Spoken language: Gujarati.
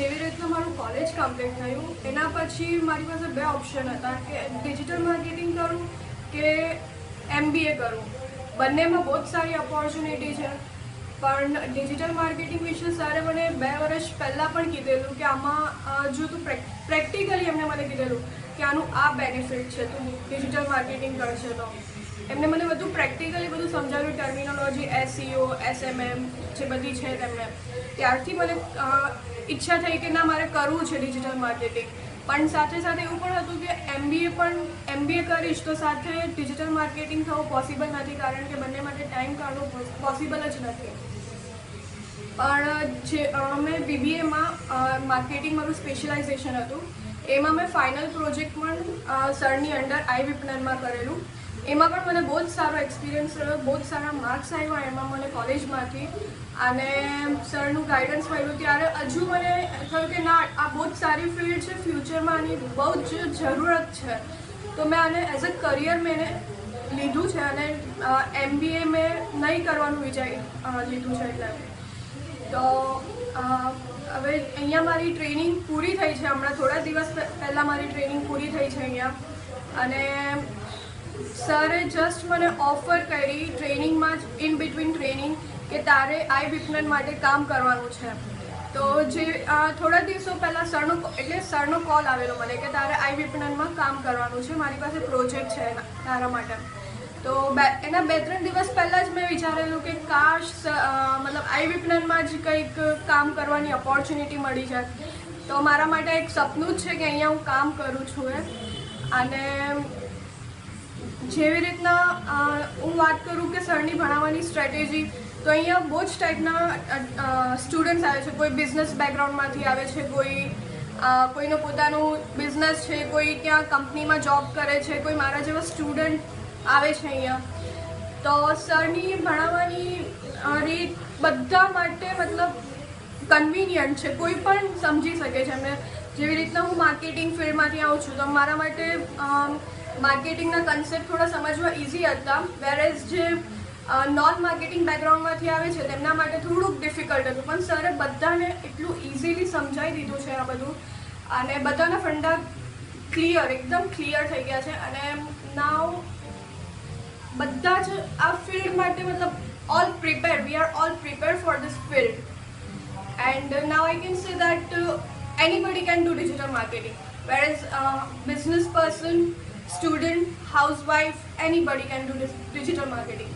જેવી રીતના મારું કોલેજ કમ્પ્લીટ થયું એના પછી મારી પાસે બે ઓપ્શન હતા કે ડિજિટલ માર્કેટિંગ કરું કે MBA કરું. બંનેમાં બહુ જ સારી ઓપોર્ચ્યુનિટી છે, પણ ડિજિટલ માર્કેટિંગ વિશે સરે મને 2 વર્ષ પહેલાં પણ કીધેલું કે આમાં જો તું પ્રેક્ટિકલી એમને મને કીધેલું કે આનું આ બેનિફિટ છે, તું ડિજિટલ માર્કેટિંગ કરશે તો. એમને મને બધું પ્રેક્ટિકલી બધું સમજાવ્યું, ટર્મિનોલોજી, SEO, SMM જે બધી છે તેમને. ત્યારથી મને ઈચ્છા થઈ કે ના મારે કરવું છે ડિજિટલ માર્કેટિંગ. પણ સાથે સાથે એવું પણ હતું કે MBA કરીશ તો સાથે ડિજિટલ માર્કેટિંગ થવું પોસિબલ નથી, કારણ કે બંને માટે ટાઈમ કાઢવો પોસિબલ જ નથી. પણ જે મેં BBAમાં માર્કેટિંગ મારું સ્પેશિયલાઇઝેશન હતું, એમાં મેં ફાઇનલ પ્રોજેક્ટ પણ સરની અંડર iWipNમાં કરેલું. એમાં પણ મને બહુ જ સારો એક્સપિરિયન્સ રહ્યો, બહુ જ સારા માર્ક્સ આવ્યા એમાં મને કોલેજમાંથી, અને સરનું ગાઈડન્સ મળ્યું. ત્યારે હજુ મને થયું કે ના, આ બહુ જ સારી ફિલ્ડ છે, ફ્યુચરમાં આની બહુ જ જરૂરત છે. તો મેં આને એઝ અ કરિયર મેં લીધું છે, અને MBA મેં નહીં કરવાનું વિચારી લીધું છે. એટલે તો હવે અહીંયા મારી ટ્રેનિંગ પૂરી થઈ છે. હમણાં થોડા દિવસ પહેલાં મારી ટ્રેનિંગ પૂરી થઈ છે અહીંયા, અને સરે જસ્ટ મને ઓફર કરી ટ્રેનિંગમાં જ, ઇન બિટવીન ટ્રેનિંગ, કે તારે iWipN માટે કામ કરવાનું છે. તો જે થોડા દિવસો પહેલાં સરનો કોલ આવેલો મને કે તારે iWipNમાં કામ કરવાનું છે, મારી પાસે પ્રોજેક્ટ છે તારા માટે. તો એના 2-3 દિવસ પહેલાં જ મેં વિચારેલું કે કાશ મતલબ iWipNમાં જ કંઈક કામ કરવાની ઓપોર્ચ્યુનિટી મળી જાય. તો મારા માટે એક સપનું જ છે કે અહીંયા હું કામ કરું છું. અને જેવી રીતના હું વાત કરું કે સરની ભણાવવાની સ્ટ્રેટેજી, તો અહીંયા બહુ જ ટાઈપના સ્ટુડન્ટ્સ આવે છે. કોઈ બિઝનેસ બેકગ્રાઉન્ડમાંથી આવે છે, કોઈનો પોતાનું બિઝનેસ છે, કોઈ ત્યાં કંપનીમાં જોબ કરે છે, કોઈ મારા જેવા સ્ટુડન્ટ આવે છે અહીંયા. તો સરની ભણાવવાની રીત બધા માટે મતલબ કન્વિનિયન્ટ છે, કોઈ પણ સમજી શકે છે એમને. જેવી રીતના હું માર્કેટિંગ ફિલ્ડમાંથી આવું છું, તો મારા માટે માર્કેટિંગના કન્સેપ્ટ થોડા સમજવા ઇઝી હતા, વેરેઝ જે નોન માર્કેટિંગ બેકગ્રાઉન્ડમાંથી આવે છે તેમના માટે થોડુંક ડિફિકલ્ટ હતું. પણ સરે બધાને એટલું ઇઝીલી સમજાવી દીધું છે આ બધું, અને બધાના ફંડા એકદમ ક્લિયર થઈ ગયા છે. અને નાવ બધા જ આ ફિલ્ડ માટે મતલબ we are all prepare for this field. And now I can say that anybody can do digital marketing, whereas business person, student, housewife, anybody can do this digital marketing.